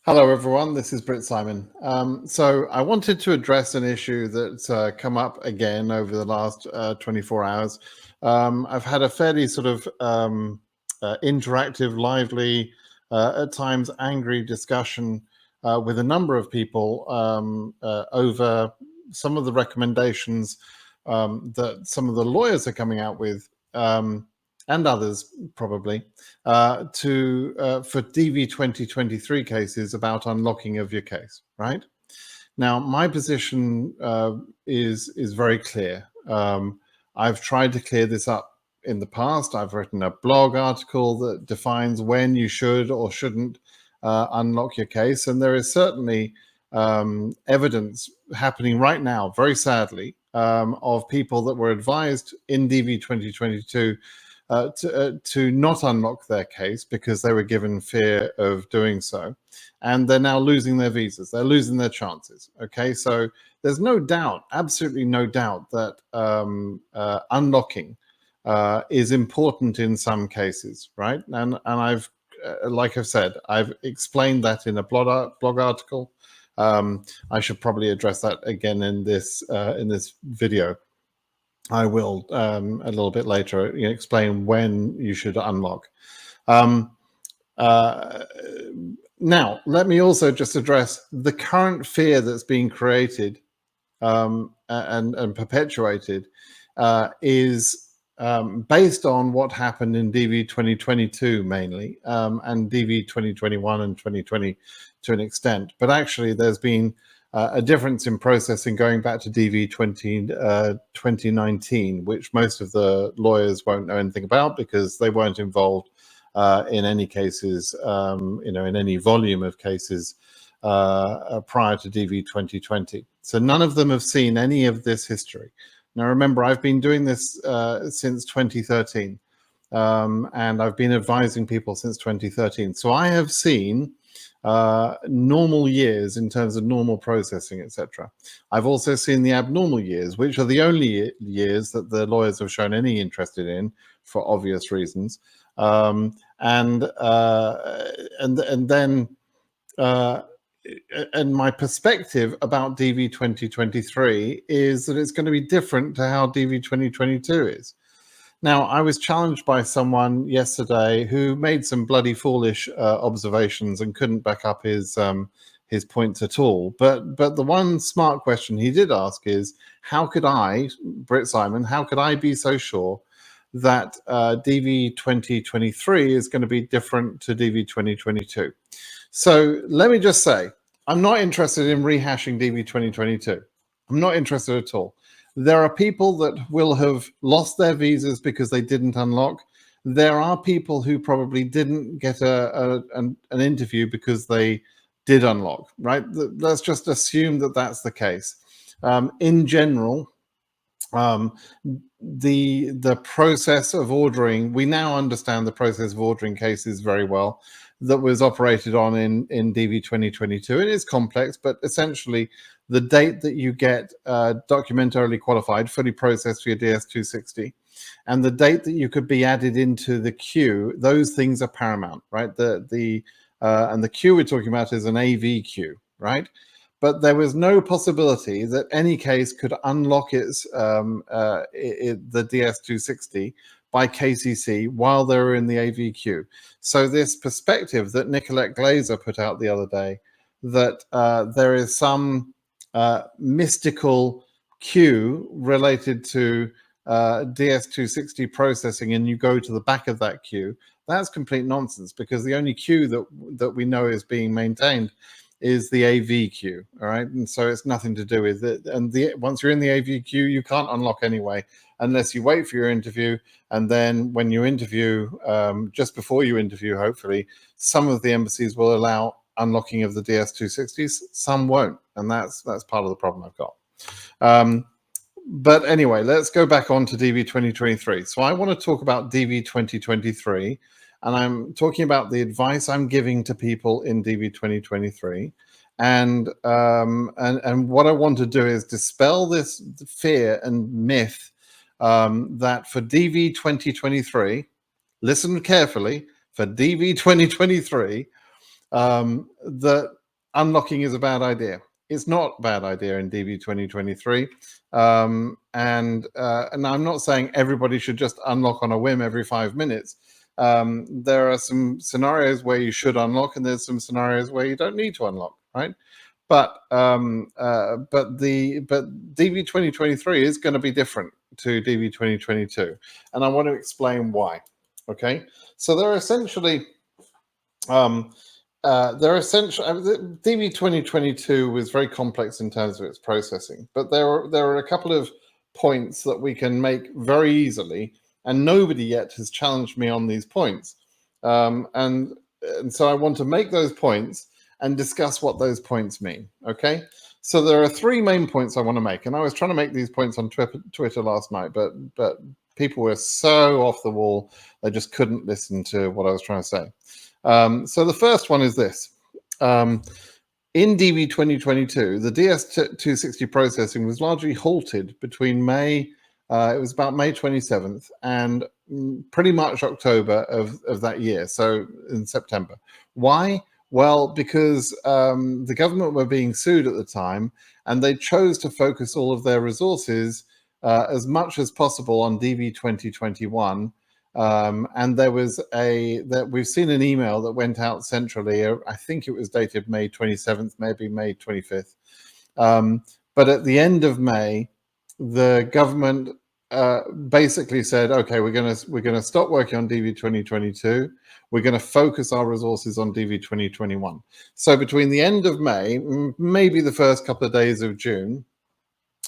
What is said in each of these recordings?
Hello, everyone. This is BritSimon. So I wanted to address an issue that's come up again over the last 24 hours. I've had a fairly sort of interactive, lively, at times angry discussion with a number of people over some of the recommendations that some of the lawyers are coming out with, and others probably, for DV 2023 cases about unlocking of your case, right? Now, my position is very clear. I've tried to clear this up in the past. I've written a blog article that defines when you should or shouldn't unlock your case, and there is certainly evidence happening right now, very sadly, of people that were advised in DV 2022 to not unlock their case because they were given fear of doing so, and they're now losing their visas. They're losing their chances. Okay, so there's no doubt, absolutely no doubt, that unlocking is important in some cases, right? And I've, like I've said, I've explained that in a blog article. I should probably address that again in this video. I will a little bit later explain when you should unlock. Now, let me also just address the current fear that's being created and perpetuated is based on what happened in DV 2022 mainly, and DV 2021 and 2020 to an extent. But actually, there's been a difference in processing going back to DV 2019, which most of the lawyers won't know anything about because they weren't involved in any cases, in any volume of cases prior to DV 2020. So none of them have seen any of this history. Now, remember, I've been doing this since 2013, and I've been advising people since 2013. So I have seen normal years in terms of normal processing, etc. I've also seen the abnormal years, which are the only years that the lawyers have shown any interest in for obvious reasons. And my perspective about DV 2023 is that it's going to be different to how DV 2022 is. Now, I was challenged by someone yesterday who made some bloody foolish observations and couldn't back up his points at all. But the one smart question he did ask is, how could I, BritSimon, how could I be so sure that DV 2023 is going to be different to DV 2022? So let me just say, I'm not interested in rehashing DV 2022. I'm not interested at all. There are people that will have lost their visas because they didn't unlock. There are people who probably didn't get an interview because they did unlock, right? Let's just assume that that's the case. In general, the process of ordering, we now understand the process of ordering cases very well, that was operated on in DV 2022. It is complex, but essentially the date that you get documentarily qualified, fully processed for your DS260, and the date that you could be added into the queue, those things are paramount, right? And the queue we're talking about is an AV queue, right? But there was no possibility that any case could unlock the DS260 by KCC while they were in the AV queue. So this perspective that Nicolette Glazer put out the other day, that there is some mystical queue related to DS260 processing and you go to the back of that queue, that's complete nonsense, because the only queue that we know is being maintained is the AV queue, all right? And so it's nothing to do with it. And once you're in the AV queue, you can't unlock anyway, unless you wait for your interview. And then when you interview, just before you interview, hopefully, some of the embassies will allow unlocking of the DS260s, some won't. And that's part of the problem I've got. But anyway, let's go back on to DV 2023. So I want to talk about DV 2023, and I'm talking about the advice I'm giving to people in DV 2023. And what I want to do is dispel this fear and myth that for DV 2023, listen carefully, for DV 2023, that unlocking is a bad idea. It's not a bad idea in DV 2023. And I'm not saying everybody should just unlock on a whim every 5 minutes. There are some scenarios where you should unlock, and there's some scenarios where you don't need to unlock, right? But DV 2023 is going to be different to DV 2022, and I want to explain why. Okay, so they're essentially DV 2022 was very complex in terms of its processing, but there are a couple of points that we can make very easily, and nobody yet has challenged me on these points. And so I want to make those points and discuss what those points mean. Okay, so there are 3 main points I want to make, and I was trying to make these points on Twitter last night, but people were so off the wall they just couldn't listen to what I was trying to say. So the first one is this. In DV 2022, the DS260 processing was largely halted between May, it was about May 27th, and pretty much October of that year, so in September. Why? Well, because the government were being sued at the time, and they chose to focus all of their resources as much as possible on DV 2021. And there was we've seen an email that went out centrally. I think it was dated May 27th, maybe May 25th. But at the end of May, the government basically said, okay, we're gonna stop working on DV 2022. We're going to focus our resources on DV 2021. So between the end of May, maybe the first couple of days of June,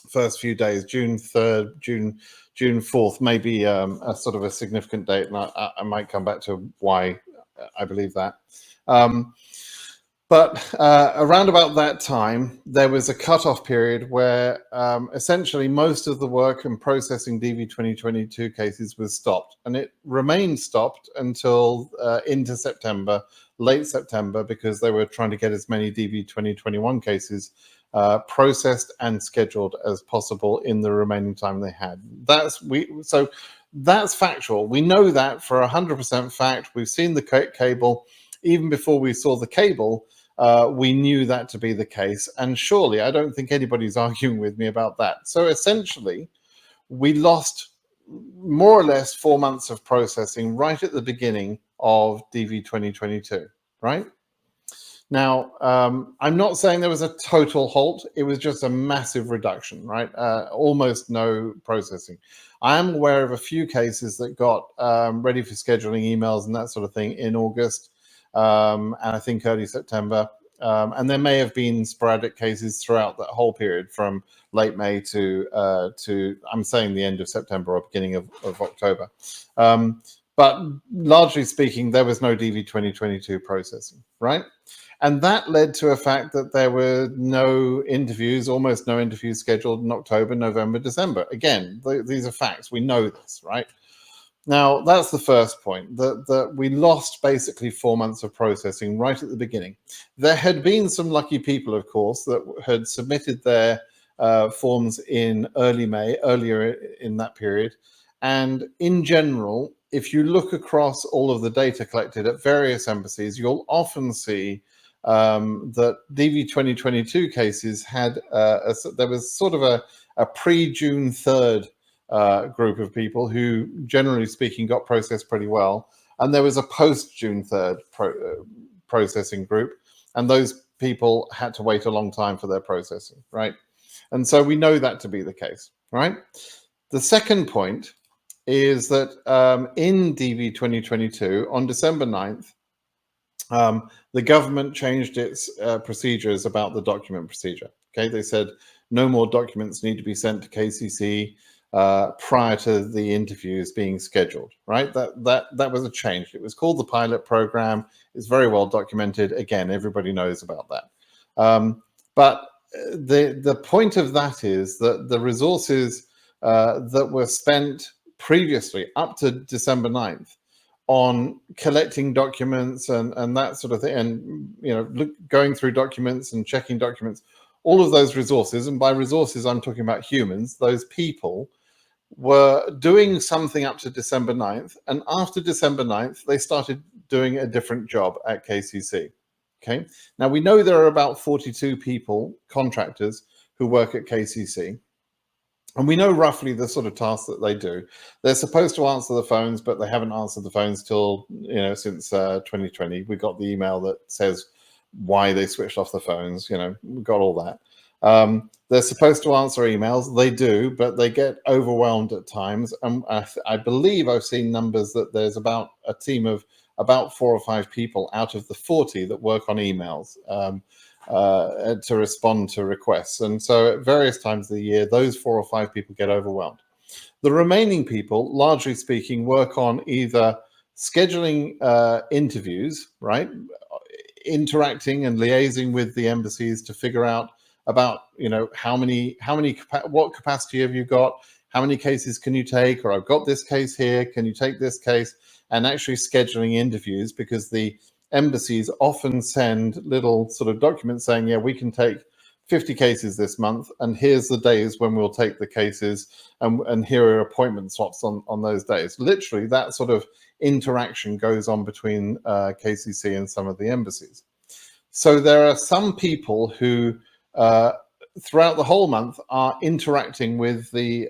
first few days, June 3rd, June 4th, maybe a sort of a significant date, and I might come back to why I believe that. But around about that time, there was a cutoff period where essentially most of the work in processing DV 2022 cases was stopped, and it remained stopped until into September, late September, because they were trying to get as many DV 2021 cases processed and scheduled as possible in the remaining time they had. So that's factual. We know that for 100% fact. We've seen the cable. Even before we saw the cable, we knew that to be the case. And surely, I don't think anybody's arguing with me about that. So essentially, we lost more or less 4 months of processing right at the beginning of DV 2022, right? Now, I'm not saying there was a total halt. It was just a massive reduction, right? Almost no processing. I am aware of a few cases that got ready for scheduling emails and that sort of thing in August, and I think early September. And there may have been sporadic cases throughout that whole period from late May to I'm saying the end of September or beginning of October. But largely speaking, there was no DV 2022 processing, right? And that led to a fact that there were no interviews, almost no interviews scheduled in October, November, December. Again, these are facts. We know this, right? Now, that's the first point, that we lost basically 4 months of processing right at the beginning. There had been some lucky people, of course, that had submitted their forms in early May, earlier in that period. And in general, if you look across all of the data collected at various embassies, you'll often see that DV 2022 cases had, there was sort of a pre-June 3rd group of people who, generally speaking, got processed pretty well. And there was a post-June 3rd processing group, and those people had to wait a long time for their processing, right? And so we know that to be the case, right? The second point is that in DV 2022, on December 9th, the government changed its procedures about the document procedure. Okay, they said no more documents need to be sent to KCC prior to the interviews being scheduled. Right, that was a change. It was called the pilot program. It's very well documented. Again, everybody knows about that. But the point of that is that the resources that were spent previously up to December 9th on collecting documents and that sort of thing, and going through documents and checking documents, all of those resources, and by resources I'm talking about humans, those people were doing something up to December 9th, and after December 9th they started doing a different job at KCC. Okay. Now we know there are about 42 people, contractors, who work at KCC. And we know roughly the sort of tasks that they do. They're supposed to answer the phones, but they haven't answered the phones till, since 2020. We got the email that says why they switched off the phones. We've got all that. They're supposed to answer emails. They do, but they get overwhelmed at times. And I believe I've seen numbers that there's about a team of about 4 or 5 people out of the 40 that work on emails. To respond to requests. And so at various times of the year, those 4 or 5 people get overwhelmed. The remaining people, largely speaking, work on either scheduling interviews, right? Interacting and liaising with the embassies to figure out about, what capacity have you got? How many cases can you take? Or I've got this case here, can you take this case? And actually scheduling interviews, because the embassies often send little sort of documents saying, yeah, we can take 50 cases this month, and here's the days when we'll take the cases, and here are appointment slots on those days. Literally, that sort of interaction goes on between KCC and some of the embassies. So there are some people who, throughout the whole month, are interacting with the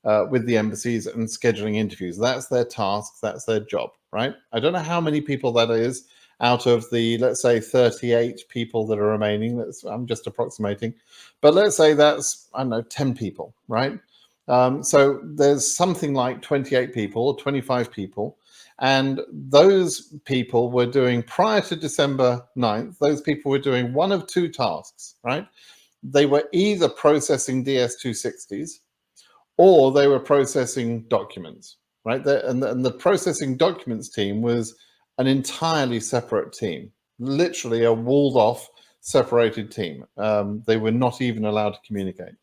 embassies and scheduling interviews. That's their task, that's their job, right? I don't know how many people that is out of the, let's say, 38 people that are remaining. I'm just approximating, but let's say that's, I don't know, 10 people, right? So there's something like 28 people or 25 people, and those people were doing, prior to December 9th, those people were doing one of 2 tasks, right? They were either processing DS260s, or they were processing documents, right? And the processing documents team was an entirely separate team, literally a walled off, separated team. They were not even allowed to communicate.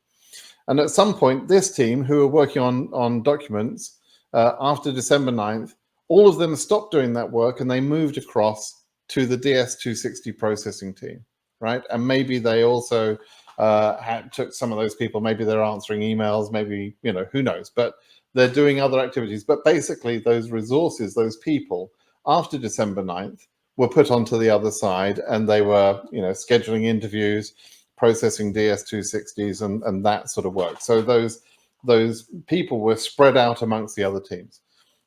And at some point, this team, who were working on documents after December 9th, all of them stopped doing that work and they moved across to the DS260 processing team, right? And maybe they also took some of those people, maybe they're answering emails, maybe, who knows, but they're doing other activities. But basically those resources, those people, after December 9th, were put onto the other side, and they were, scheduling interviews, processing DS260s and that sort of work. So those people were spread out amongst the other teams.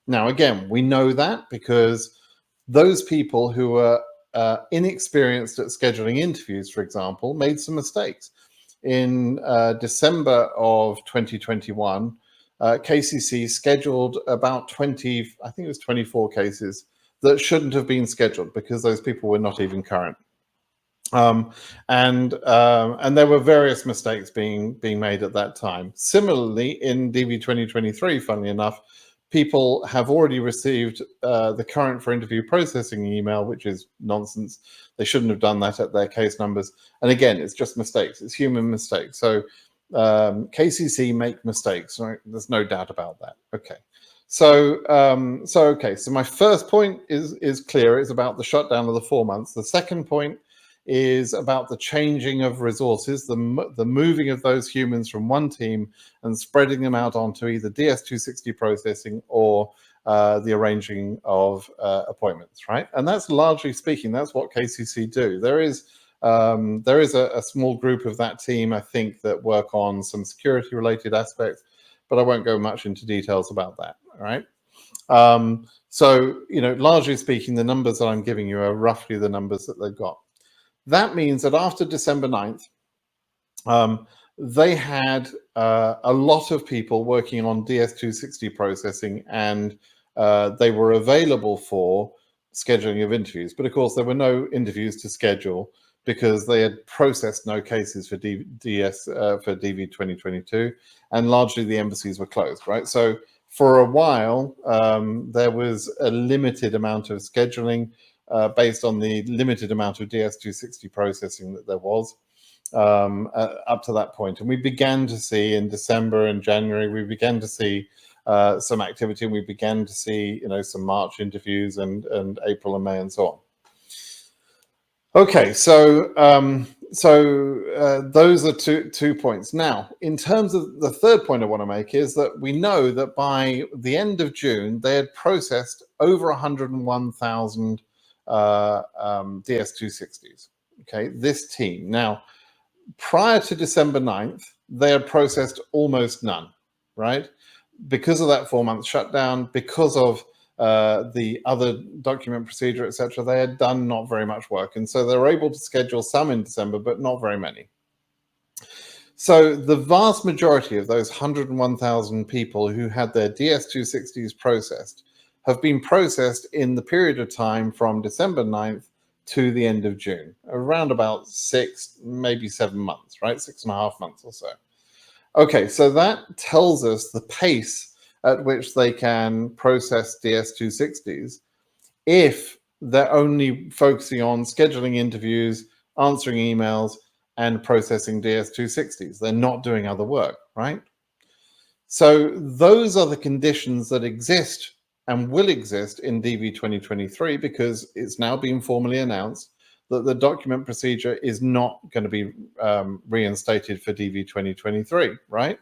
Now, again, we know that because those people who were inexperienced at scheduling interviews, for example, made some mistakes. In December of 2021, KCC scheduled about 20, I think it was 24 cases that shouldn't have been scheduled because those people were not even current. And there were various mistakes being made at that time. Similarly, in DV2023, funnily enough, people have already received the current for interview processing email, which is nonsense. They shouldn't have done that at their case numbers. And again, it's just mistakes. It's human mistakes. So KCC make mistakes, right? There's no doubt about that. Okay. So my first point is clear. It's about the shutdown of the 4 months. The second point is about the changing of resources, the moving of those humans from one team and spreading them out onto either DS260 processing or the arranging of appointments, right? And that's largely speaking, that's what KCC do. There is a small group of that team, I think, that work on some security related aspects, but I won't go much into details about that, all right? So, largely speaking, the numbers that I'm giving you are roughly the numbers that they've got. That means that after December 9th, they had a lot of people working on DS260 processing, and they were available for scheduling of interviews. But of course, there were no interviews to schedule because they had processed no cases for DV2022, and largely the embassies were closed, right? So for a while, there was a limited amount of scheduling based on the limited amount of DS260 processing that there was up to that point. And we began to see in December and January, we began to see some activity, and we began to see, some March interviews and April and May and so on. Okay, so those are two points. Now, in terms of the third point I want to make is that we know that by the end of June, they had processed over 101,000 DS260s. Okay, this team. Now, prior to December 9th, they had processed almost none, right? Because of that 4-month shutdown, because of the other document procedure, etc., they had done not very much work. And so they were able to schedule some in December, but not very many. So the vast majority of those 101,000 people who had their DS260s processed have been processed in the period of time from December 9th to the end of June, around about 6, maybe 7 months, right? 6.5 months or so. Okay, so that tells us the pace at which they can process DS260s if they're only focusing on scheduling interviews, answering emails, and processing DS260s. They're not doing other work, right? So those are the conditions that exist and will exist in DV2023 because it's now been formally announced that the document procedure is not going to be reinstated for DV2023, right?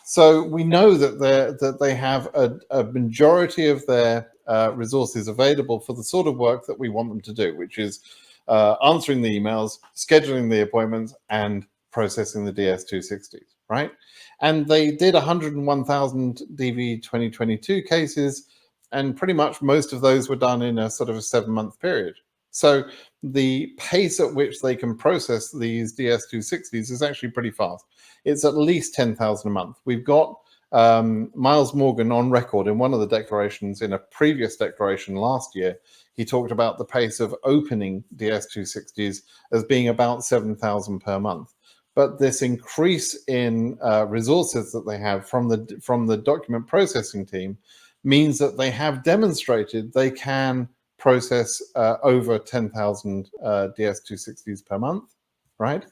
So we know that they have a majority of their resources available for the sort of work that we want them to do, which is answering the emails, scheduling the appointments, and processing the DS260s, right? And they did 101,000 DV 2022 cases, and pretty much most of those were done in a sort of a 7-month period. So the pace at which they can process these DS260s is actually pretty fast. It's at least 10,000 a month. We've got Miles Morgan on record in one of the declarations in a previous declaration last year. He talked about the pace of opening DS260s as being about 7,000 per month. But this increase in resources that they have from the document processing team means that they have demonstrated they can process over 10,000 DS260s per month, right?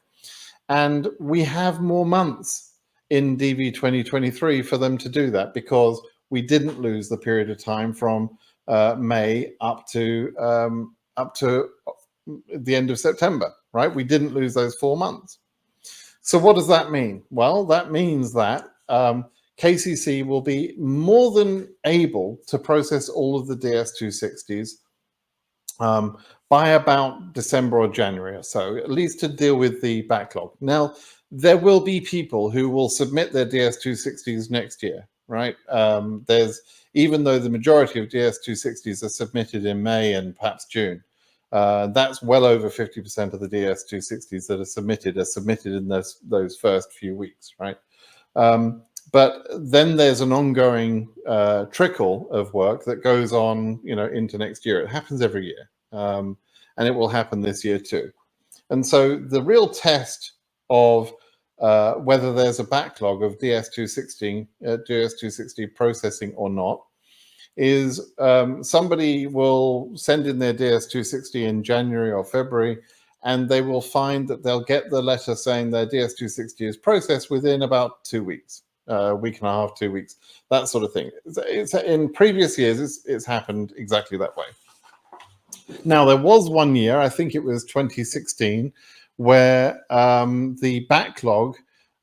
And we have more months in DV 2023 for them to do that because we didn't lose the period of time from May up to the end of September, right? We didn't lose those 4 months. So what does that mean? Well, that means that KCC will be more than able to process all of the DS260s by about December or January or so, at least to deal with the backlog. Now, there will be people who will submit their DS260s next year, right? Even though the majority of DS260s are submitted in May and perhaps June, that's well over 50% of the DS260s that are submitted in those first few weeks, right? But then there's an ongoing trickle of work that goes on, into next year. It happens every year, and it will happen this year too. And so the real test of whether there's a backlog of DS260 processing or not is somebody will send in their DS260 in January or February, and they will find that they'll get the letter saying their DS260 is processed within about 2 weeks. Week and a half, 2 weeks, that sort of thing. It's in previous years, it's happened exactly that way. Now, there was one year, I think it was 2016, where the backlog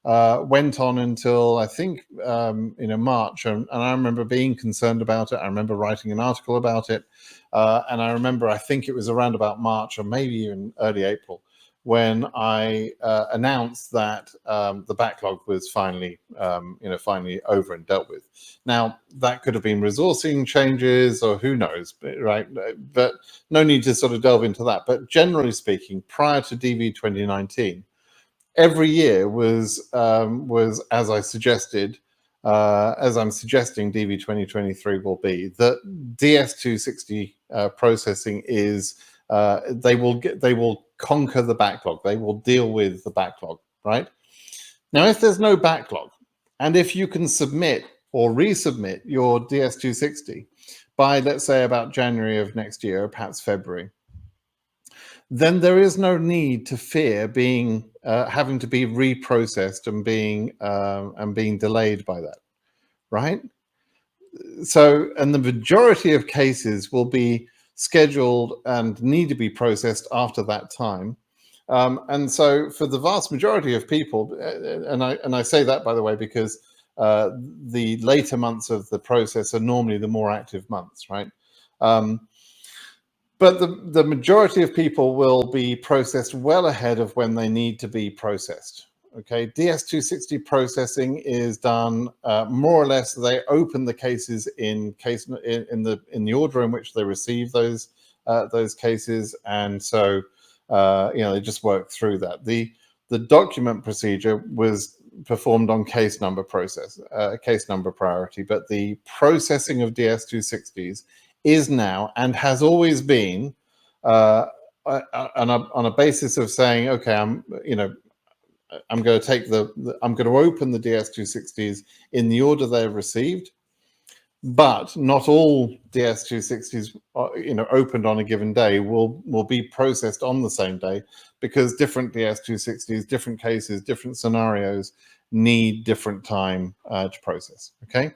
went on until I think March, and I remember being concerned about it. I remember writing an article about it, and I remember I think it was around about March or maybe even early April when I announced that the backlog was finally over and dealt with. Now, that could have been resourcing changes or who knows, right? But no need to sort of delve into that. But generally speaking, prior to DV 2019, every year was as I suggested, as I'm suggesting DV 2023 will be, that DS260 processing is they will conquer the backlog. They will deal with the backlog, right? Now, if there's no backlog, and if you can submit or resubmit your DS260 by, let's say, about January of next year, or perhaps February, then there is no need to fear being having to be reprocessed and being delayed by that, right? So, and the majority of cases will be scheduled and need to be processed after that time. And so for the vast majority of people, and I say that, by the way, because the later months of the process are normally the more active months, right? But the majority of people will be processed well ahead of when they need to be processed. Okay, DS260 processing is done more or less. They open the cases in the order in which they receive those cases, and so they just work through that. The document procedure was performed on case number priority, but the processing of DS260s is now and has always been on a basis of saying, okay, I'm going to I'm going to open the DS260s in the order they're received, but not all DS260s opened on a given day will be processed on the same day, because different DS260s, different cases, different scenarios need different time to process. Okay.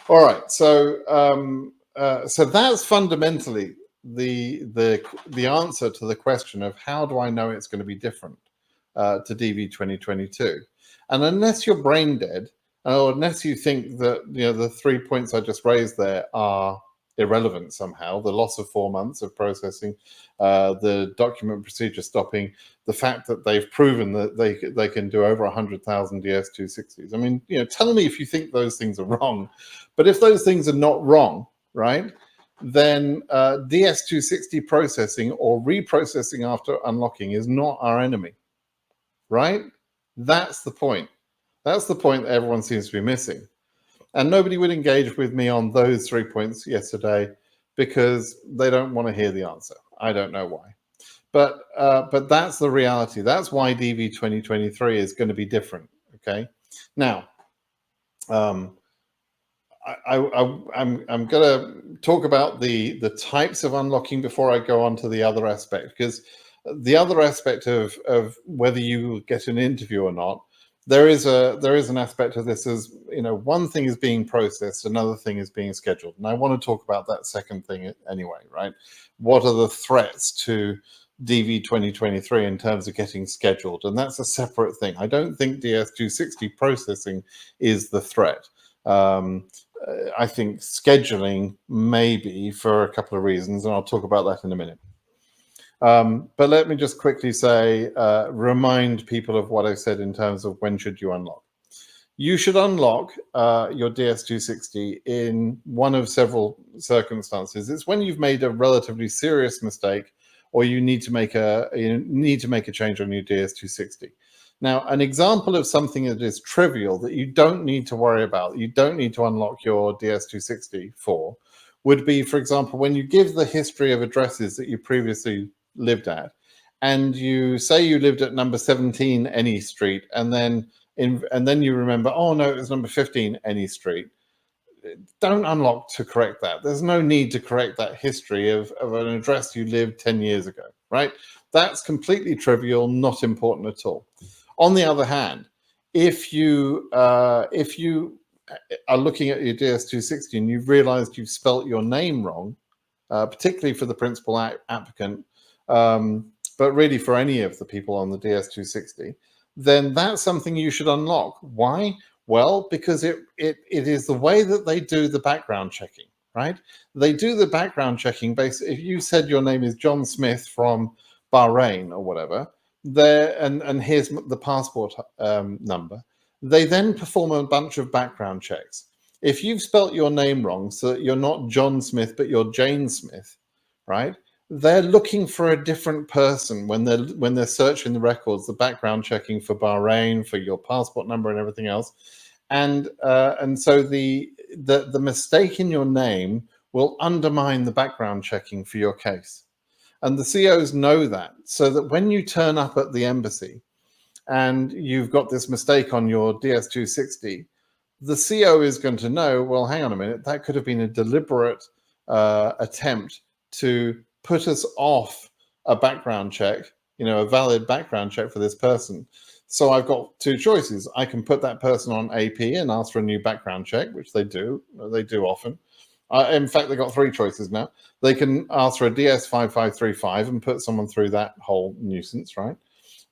All right, so so that's fundamentally the answer to the question of how do I know it's going to be different to DV2022, and unless you're brain dead, or unless you think that the 3 points I just raised there are irrelevant somehow, the loss of 4 months of processing, the document procedure stopping, the fact that they've proven that they can do over 100,000 DS260s. I mean, tell me if you think those things are wrong. But if those things are not wrong, right, then DS260 processing or reprocessing after unlocking is not our enemy, right? That's the point. That's the point that everyone seems to be missing. And nobody would engage with me on those 3 points yesterday because they don't want to hear the answer. I don't know why. But that's the reality. That's why DV 2023 is going to be different. Okay. Now, I'm going to talk about the types of unlocking before I go on to the other aspect, because the other aspect of whether you get an interview or not, there is an aspect of this as, one thing is being processed, another thing is being scheduled. And I want to talk about that second thing anyway, right? What are the threats to DV 2023 in terms of getting scheduled? And that's a separate thing. I don't think DS260 processing is the threat. I think scheduling maybe, for a couple of reasons, and I'll talk about that in a minute. But let me just quickly say, remind people of what I said in terms of when should you unlock. You should unlock your DS260 in one of several circumstances. It's when you've made a relatively serious mistake, or you need to make a change on your DS260. Now, an example of something that is trivial that you don't need to worry about, you don't need to unlock your DS260 for, would be, for example, when you give the history of addresses that you previously lived at, and you say you lived at number 17 Any Street, and then you remember, oh no, it was number 15 Any Street. Don't unlock to correct that. There's no need to correct that history of an address you lived 10 years ago, right? That's completely trivial, not important at all. On the other hand, if you are looking at your DS260 and you've realized you've spelt your name wrong, particularly for the principal applicant, but really for any of the people on the DS260, then that's something you should unlock. Why? Well, because it is the way that they do the background checking, right? They do the background checking based, if you said your name is John Smith from Bahrain or whatever, there, and here's the passport number, they then perform a bunch of background checks. If you've spelt your name wrong, so that you're not John Smith, but you're Jane Smith, right? They're looking for a different person when they're searching the records, the background checking for Bahrain, for your passport number and everything else. And so the mistake in your name will undermine the background checking for your case. And the COs know that, so that when you turn up at the embassy and you've got this mistake on your DS260, the CO is going to know, well, hang on a minute, that could have been a deliberate attempt to put us off a background check, a valid background check for this person. So I've got two choices. I can put that person on AP and ask for a new background check, which they do often. In fact, they've got three choices now. They can ask for a DS5535 and put someone through that whole nuisance, right?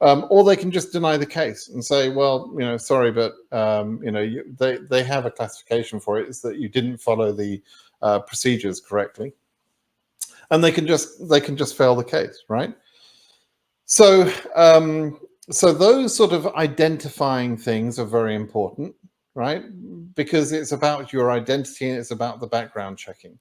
Or they can just deny the case and say, well, sorry, but they have a classification for it. It's that you didn't follow the procedures correctly. and they can just fail the case, right? So so those sort of identifying things are very important, right? Because it's about your identity and it's about the background checking.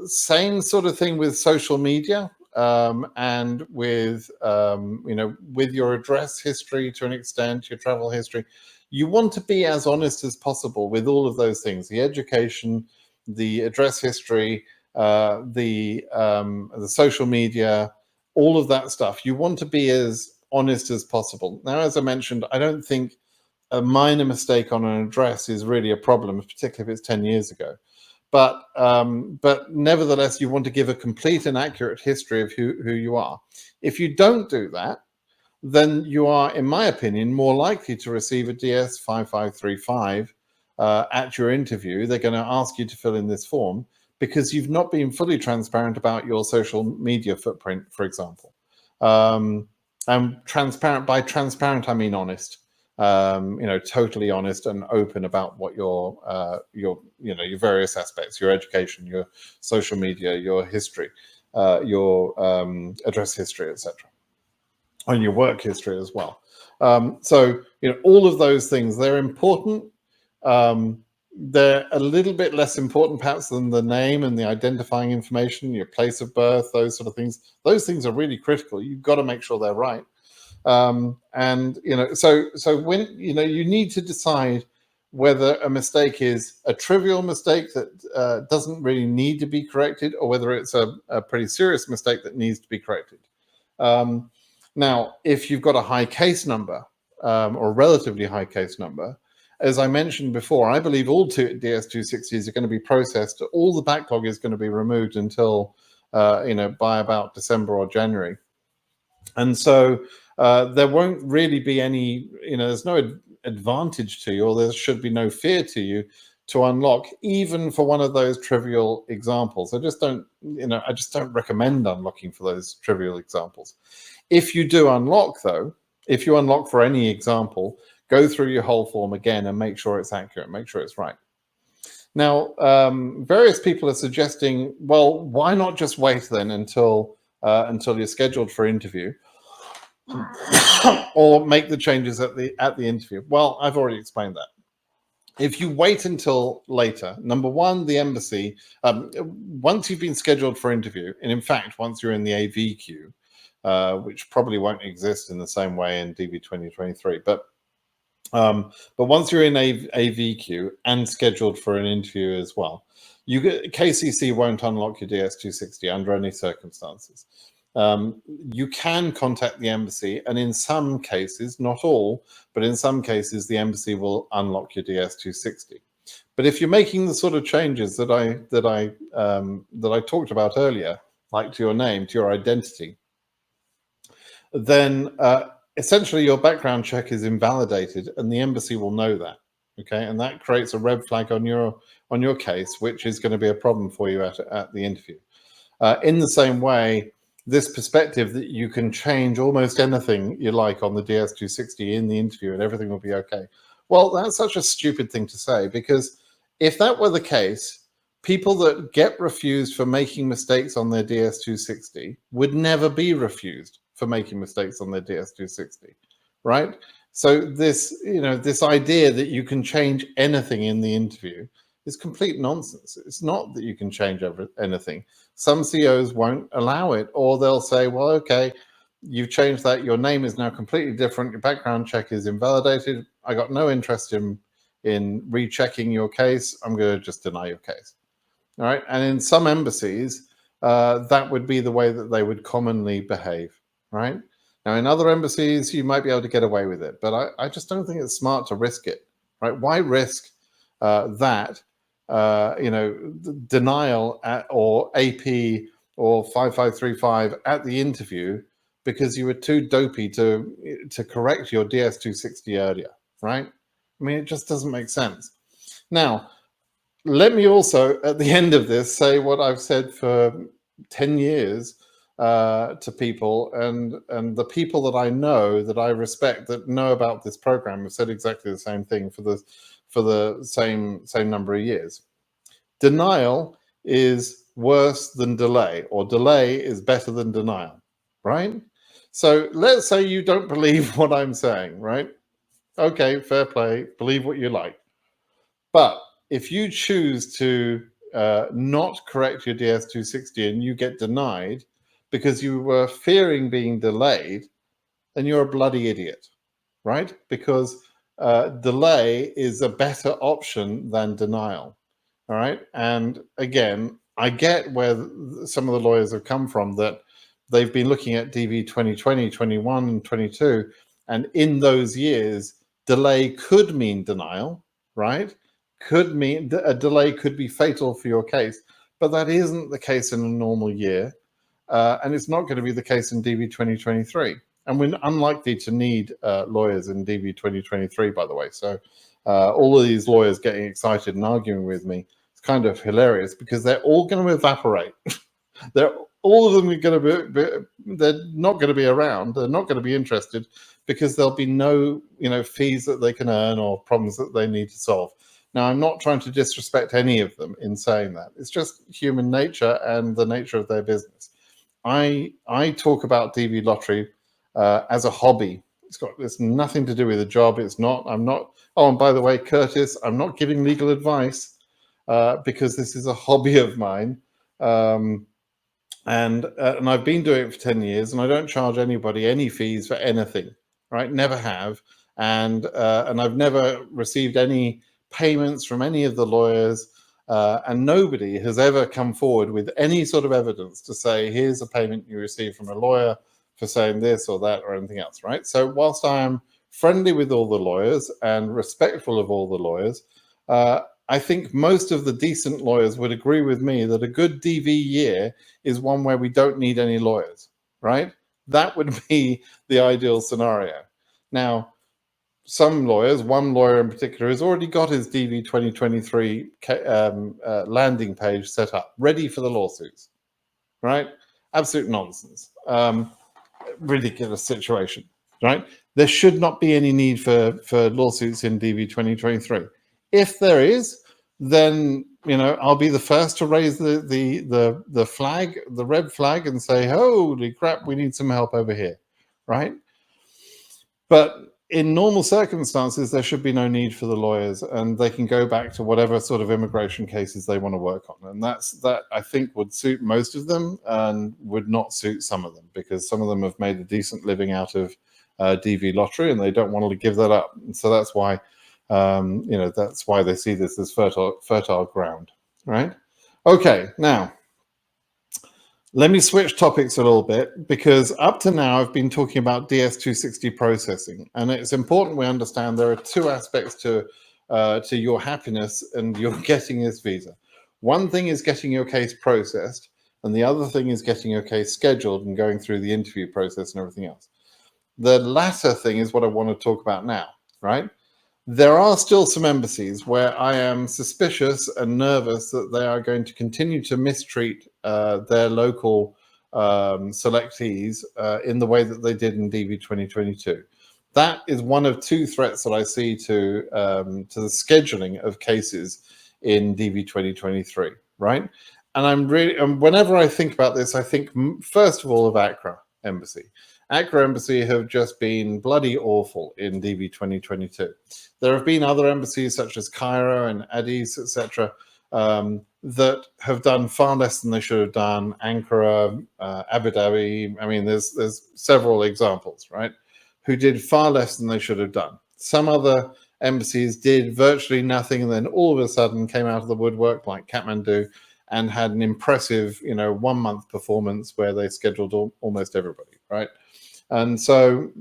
Same sort of thing with social media, and with with your address history to an extent, your travel history. You want to be as honest as possible with all of those things: the education, the address history, the social media, all of that stuff. You want to be as honest as possible. Now, as I mentioned, I don't think a minor mistake on an address is really a problem, particularly if it's 10 years ago. But nevertheless, you want to give a complete and accurate history of who you are. If you don't do that, then you are, in my opinion, more likely to receive a DS5535 at your interview. They're going to ask you to fill in this form because you've not been fully transparent about your social media footprint, for example. And transparent, by transparent, I mean honest. Totally honest and open about what your various aspects, your education, your social media, your history, your address history, etc., and your work history as well. So all of those things, they're important. They're a little bit less important perhaps than the name and the identifying information, your place of birth, those sort of things. Those things are really critical. You've got to make sure they're right. And so when you need to decide whether a mistake is a trivial mistake that doesn't really need to be corrected, or whether it's a pretty serious mistake that needs to be corrected. Now, if you've got a high case number, or a relatively high case number, as I mentioned before, I believe all DS260s are going to be processed. All the backlog is going to be removed until by about December or January. And so there won't really be any, there's no advantage to you, or there should be no fear to you to unlock, even for one of those trivial examples. I just don't recommend unlocking for those trivial examples. If you do unlock, though, if you unlock for any example, go through your whole form again and make sure it's accurate, make sure it's right. Now, various people are suggesting, well, why not just wait then until you're scheduled for interview, or make the changes at the interview? Well, I've already explained that. If you wait until later, number one, the embassy, once you've been scheduled for interview, and in fact, once you're in the AV queue, which probably won't exist in the same way in DV2023, but once you're in AV queue and scheduled for an interview as well, KCC won't unlock your DS260 under any circumstances. You can contact the embassy, and in some cases, not all, but in some cases, the embassy will unlock your DS260. But if you're making the sort of changes that I talked about earlier, like to your name, to your identity, then essentially your background check is invalidated, and the embassy will know that. Okay, and that creates a red flag on your case, which is going to be a problem for you at the interview. In the same way, this perspective that you can change almost anything you like on the DS260 in the interview and everything will be okay. Well, that's such a stupid thing to say, because if that were the case, people that get refused for making mistakes on their DS260 would never be refused for making mistakes on their DS260, right? So this idea that you can change anything in the interview is complete nonsense. It's not that you can change anything. Some CEOs won't allow it, or they'll say, well, okay, you've changed that. Your name is now completely different. Your background check is invalidated. I got no interest in rechecking your case. I'm going to just deny your case. All right. And in some embassies, that would be the way that they would commonly behave. Right. Now, in other embassies, you might be able to get away with it, but I just don't think it's smart to risk it. Right. Why risk denial or AP or 5535 at the interview because you were too dopey to correct your DS260 earlier, right? I mean, it just doesn't make sense. Now, let me also, at the end of this, say what I've said for 10 years to people, and the people that I know, that I respect, that know about this program, have said exactly the same thing for the same number of years. Denial is worse than delay, or delay is better than denial, right? So let's say you don't believe what I'm saying, right? Okay, fair play, believe what you like. But if you choose to not correct your DS260 and you get denied because you were fearing being delayed, then you're a bloody idiot, right? Because delay is a better option than denial. All right. And again, I get where some of the lawyers have come from, that they've been looking at DV 2020, 21, and 22. And in those years, delay could mean denial, right? Could mean a delay could be fatal for your case. But that isn't the case in a normal year. And it's not going to be the case in DV 2023. And we're unlikely to need lawyers in DV 2023, by the way. So all of these lawyers getting excited and arguing with me, it's kind of hilarious because they're all going to evaporate. All of them are going to they're not going to be around. They're not going to be interested because there'll be no, fees that they can earn or problems that they need to solve. Now, I'm not trying to disrespect any of them in saying that. It's just human nature and the nature of their business. I talk about DV lottery as a hobby. It's nothing to do with a job. It's not. I'm not. Oh, and by the way, Curtis, I'm not giving legal advice because this is a hobby of mine, and I've been doing it for 10 years, and I don't charge anybody any fees for anything. Right? Never have, and I've never received any payments from any of the lawyers. And nobody has ever come forward with any sort of evidence to say, here's a payment you received from a lawyer for saying this or that or anything else, right? So whilst I am friendly with all the lawyers and respectful of all the lawyers, I think most of the decent lawyers would agree with me that a good DV year is one where we don't need any lawyers, right? That would be the ideal scenario. Now, some lawyers, one lawyer in particular, has already got his DV 2023 landing page set up, ready for the lawsuits, right? Absolute nonsense. Ridiculous situation, right? There should not be any need for lawsuits in DV 2023. If there is, then I'll be the first to raise the flag, the red flag, and say, holy crap, we need some help over here, right? But in normal circumstances, there should be no need for the lawyers, and they can go back to whatever sort of immigration cases they want to work on. And that I think would suit most of them and would not suit some of them, because some of them have made a decent living out of DV lottery and they don't want to give that up. And so that's why, that's why they see this as fertile ground, right? Okay, now, let me switch topics a little bit, because up to now I've been talking about DS260 processing, and it's important we understand there are two aspects to your happiness and your getting this visa. One thing is getting your case processed, and the other thing is getting your case scheduled and going through the interview process and everything else. The latter thing is what I want to talk about now, right? There are still some embassies where I am suspicious and nervous that they are going to continue to mistreat their local selectees in the way that they did in DV 2022. That is one of two threats that I see to the scheduling of cases in DV 2023, right? And whenever I think about this, I think first of all of Accra Embassy. Accra Embassy have just been bloody awful in DV 2022. There have been other embassies such as Cairo and Addis, etc., that have done far less than they should have done. Ankara, Abu Dhabi. I mean, there's several examples, right? Who did far less than they should have done. Some other embassies did virtually nothing, and then all of a sudden came out of the woodwork, like Kathmandu, and had an impressive, 1 month performance where they scheduled almost everybody, right? And so,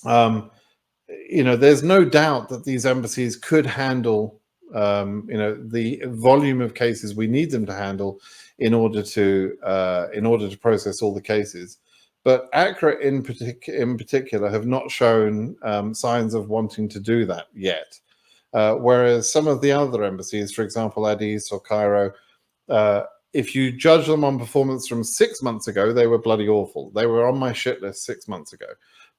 there's no doubt that these embassies could handle, the volume of cases we need them to handle in order to process all the cases. But Accra in particular have not shown signs of wanting to do that yet. Whereas some of the other embassies, for example, Addis or Cairo, if you judge them on performance from 6 months ago, they were bloody awful. They were on my shit list 6 months ago.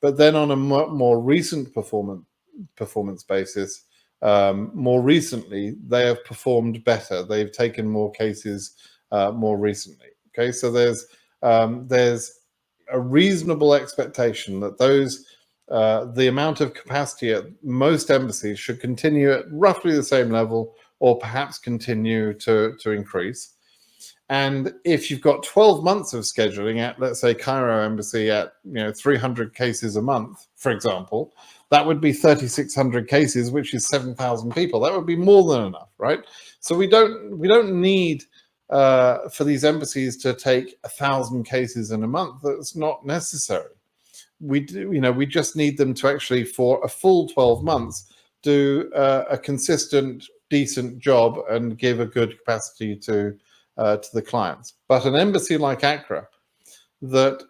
But then on a more recent performance basis, more recently, they have performed better. They've taken more cases more recently. Okay, so there's a reasonable expectation that the amount of capacity at most embassies should continue at roughly the same level, or perhaps continue to increase. And if you've got 12 months of scheduling at, let's say, Cairo embassy at 300 cases a month, for example, that would be 3,600 cases, which is 7,000 people. That would be more than enough, right? So we don't need for these embassies to take 1,000 cases in a month. That's not necessary. We just need them to actually, for a full 12 months, do a consistent, decent job and give a good capacity to the clients. But an embassy like Accra that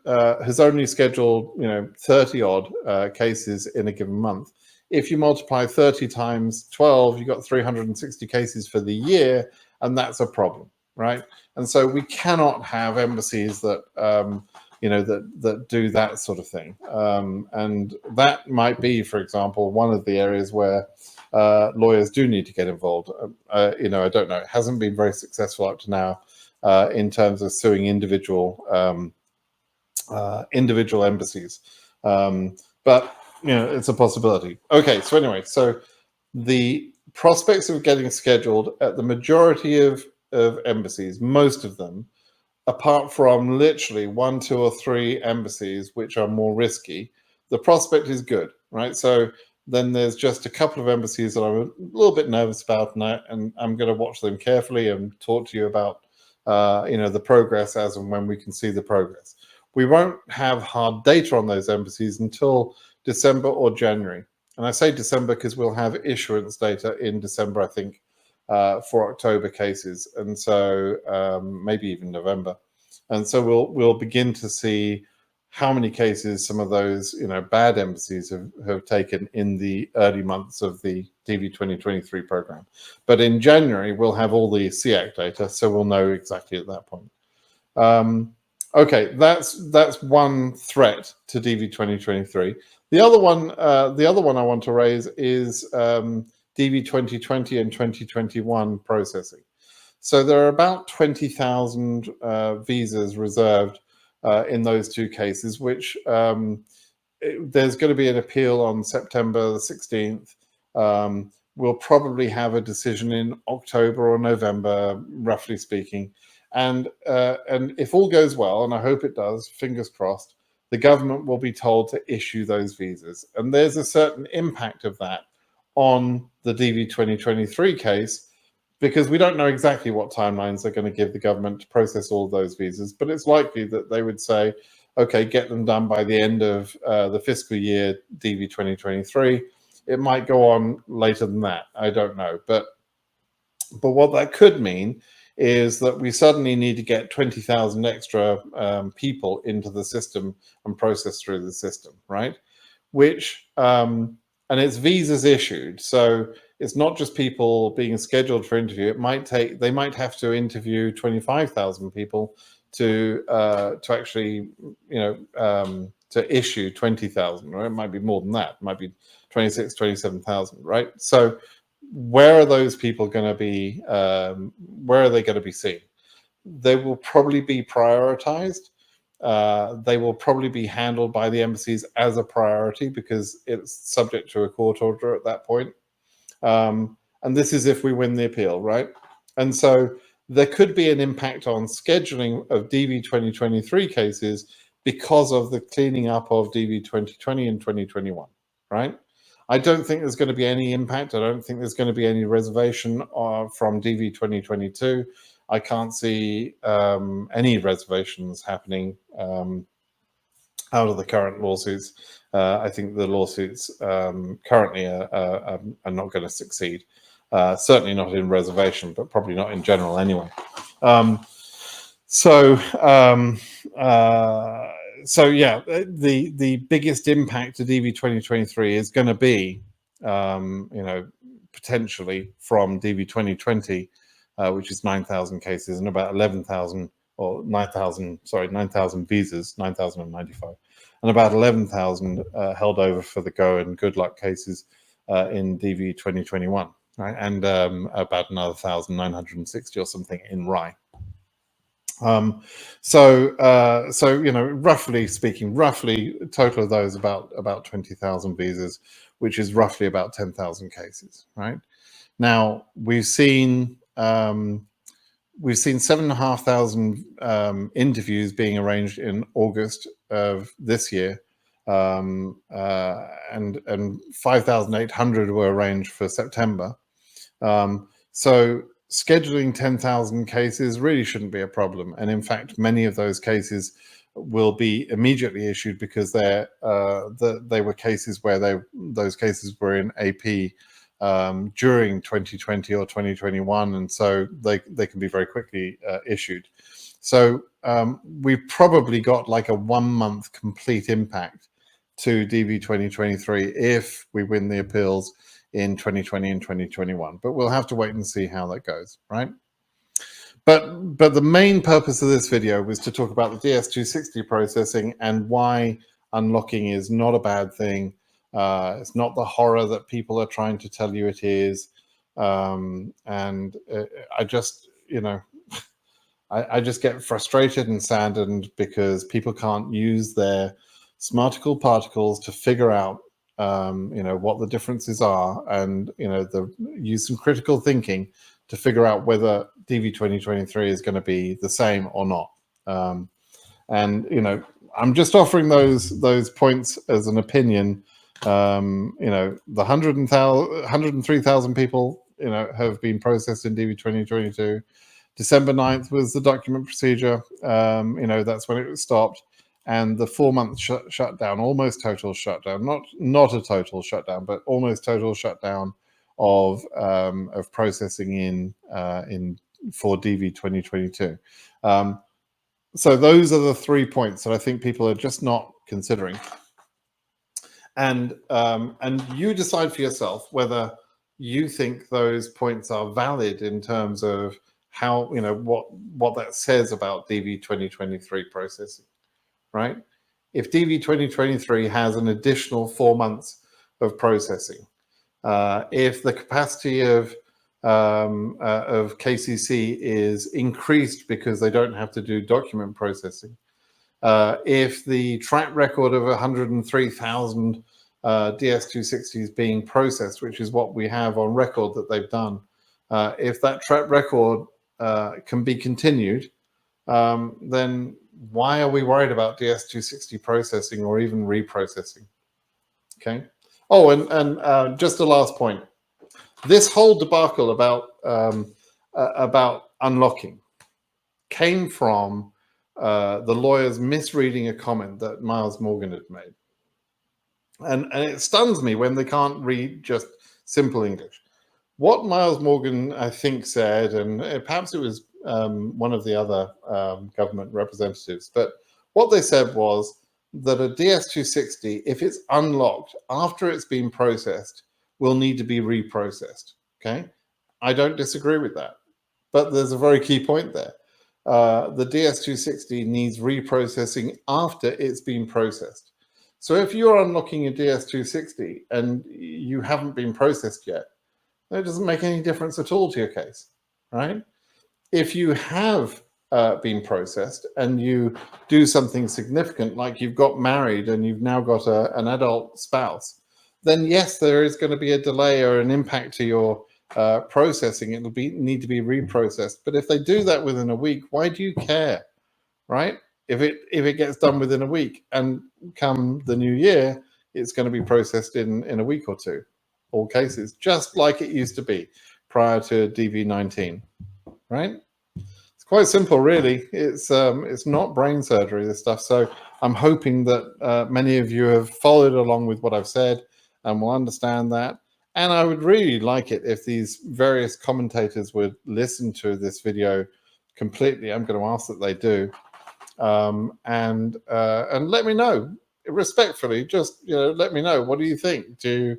has only scheduled 30 odd cases in a given month, if you multiply 30 times 12, you've got 360 cases for the year, and that's a problem, right? And so we cannot have embassies that that do that sort of thing, and that might be, for example, one of the areas where lawyers do need to get involved. I don't know. It hasn't been very successful up to now in terms of suing individual embassies, but it's a possibility. Okay, so anyway, so the prospects of getting scheduled at the majority of embassies, most of them, apart from literally 1, 2, or 3 embassies which are more risky, the prospect is good, right? So then there's just a couple of embassies that I'm a little bit nervous about, and I'm going to watch them carefully and talk to you about the progress as and when we can see the progress. We won't have hard data on those embassies until December or January. And I say December because we'll have issuance data in December, I think, for October cases, and so maybe even November. And so we'll begin to see how many cases some of those bad embassies have taken in the early months of the DV2023 program. But in January, we'll have all the SEAC data, so we'll know exactly at that point. Okay, that's one threat to DV2023. The other one I want to raise is DV2020 and 2021 processing. So there are about 20,000 visas reserved in those 2 cases, which there's going to be an appeal on September the 16th. We'll probably have a decision in October or November, roughly speaking. And if all goes well, and I hope it does, fingers crossed, the government will be told to issue those visas. And there's a certain impact of that on the DV2023 case, because we don't know exactly what timelines they're going to give the government to process all of those visas, but it's likely that they would say, okay, get them done by the end of the fiscal year DV2023. It might go on later than that, I don't know. But what that could mean is that we suddenly need to get 20,000 extra people into the system and process through the system, right? Which, and it's visas issued, so it's not just people being scheduled for interview. They might have to interview 25,000 people to actually, to issue 20,000, right? It might be more than that. It might be 26, 27,000, right? So where are those people going to be? Where are they going to be seen? They will probably be prioritized. They will probably be handled by the embassies as a priority because it's subject to a court order at that point. And this is if we win the appeal, right? And so there could be an impact on scheduling of DV 2023 cases because of the cleaning up of DV 2020 and 2021, right? I don't think there's going to be any impact. I don't think there's going to be any reservation from DV 2022. I can't see any reservations happening out of the current lawsuits. I think the lawsuits currently are not going to succeed. Certainly not in reservation, but probably not in general anyway. So yeah, the biggest impact to DV 2023 is going to be, potentially from DV 2020, which is 9,000 cases and about 11,000 or 9,000 visas, 9,095, and about 11,000 held over for the go and good luck cases in DV 2021, right? And about another 1,960 or something in RAI. So you know, roughly speaking, roughly a total of those about 20,000 visas, which is roughly about 10,000 cases, right? Now we've seen 7,500 interviews being arranged in August of this year, and 5,800 were arranged for September. So scheduling 10,000 cases really shouldn't be a problem, and in fact, many of those cases will be immediately issued because they were cases where those cases were in AP during 2020 or 2021, and so they can be very quickly issued. So we've probably got like a 1 month complete impact to DV 2023 if we win the appeals in 2020 and 2021, but we'll have to wait and see how that goes, right? But the main purpose of this video was to talk about the DS260 processing and why unlocking is not a bad thing. It's not the horror that people are trying to tell you it is. I just, you know, I just get frustrated and saddened because people can't use their smarticle particles to figure out, you know, what the differences are, and, you know, use some critical thinking to figure out whether DV 2023 is going to be the same or not. And, you know, I'm just offering those points as an opinion. You know, the 103,000 people, you know, have been processed in DV 2022. December 9th was the document procedure. You know, that's when it was stopped. And the 4 month shutdown, almost total shutdown, not a total shutdown, but almost total shutdown of processing for DV 2022. So those are the 3 points that I think people are just not considering. And you decide for yourself whether you think those points are valid in terms of how, you know, what that says about DV 2023 processing, right? If DV 2023 has an additional 4 months of processing, if the capacity of KCC is increased because they don't have to do document processing, if the track record of 103,000 DS260s being processed, which is what we have on record that they've done, if that track record can be continued, then why are we worried about DS260 processing or even reprocessing? Okay. Oh, and just a last point. This whole debacle about unlocking came from the lawyers misreading a comment that Miles Morgan had made. And it stuns me when they can't read just simple English. What Miles Morgan, I think, said, and perhaps it was one of the other government representatives, but what they said was that a DS260, if it's unlocked after it's been processed, will need to be reprocessed. Okay, I don't disagree with that, but there's a very key point there. The DS260 needs reprocessing after it's been processed. So if you're unlocking a DS260 and you haven't been processed yet, that doesn't make any difference at all to your case, right? If you have been processed and you do something significant, like you've got married and you've now got an adult spouse, then yes, there is going to be a delay or an impact to your processing. It'll need to be reprocessed. But if they do that within a week, why do you care, right? If it gets done within a week and come the new year, it's going to be processed in a week or two, all cases, just like it used to be prior to DV19, right? It's quite simple, really. It's not brain surgery, this stuff. So I'm hoping that many of you have followed along with what I've said and will understand that. And I would really like it if these various commentators would listen to this video completely. I'm going to ask that they do. And let me know respectfully. Just, you know, let me know. What do you think? Do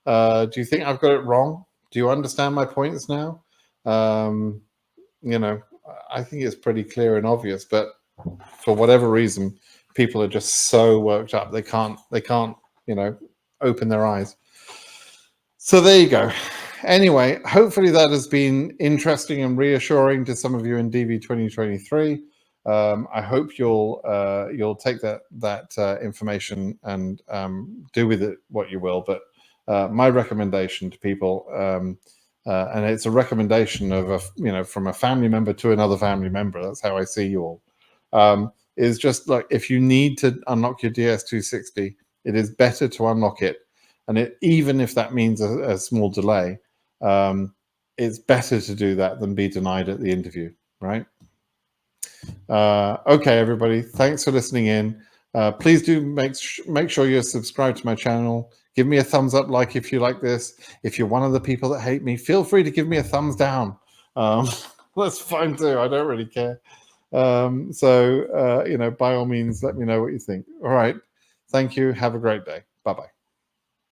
you think I've got it wrong? Do you understand my points now? You know, I think it's pretty clear and obvious, but for whatever reason, people are just so worked up they can't, you know, open their eyes. So there you go. Anyway, hopefully that has been interesting and reassuring to some of you in DV 2023. I hope you'll take that information and do with it what you will. But my recommendation to people, and it's a recommendation of from a family member to another family member. That's how I see you all. Is just like, if you need to unlock your DS260, it is better to unlock it, and even if that means a small delay, it's better to do that than be denied at the interview, right? Okay, everybody, thanks for listening in. Please do make sure you're subscribed to my channel. Give me a thumbs up, like, if you like this. If you're one of the people that hate me, feel free to give me a thumbs down. That's fine too. I don't really care. By all means, let me know what you think. All right. Thank you. Have a great day. Bye-bye.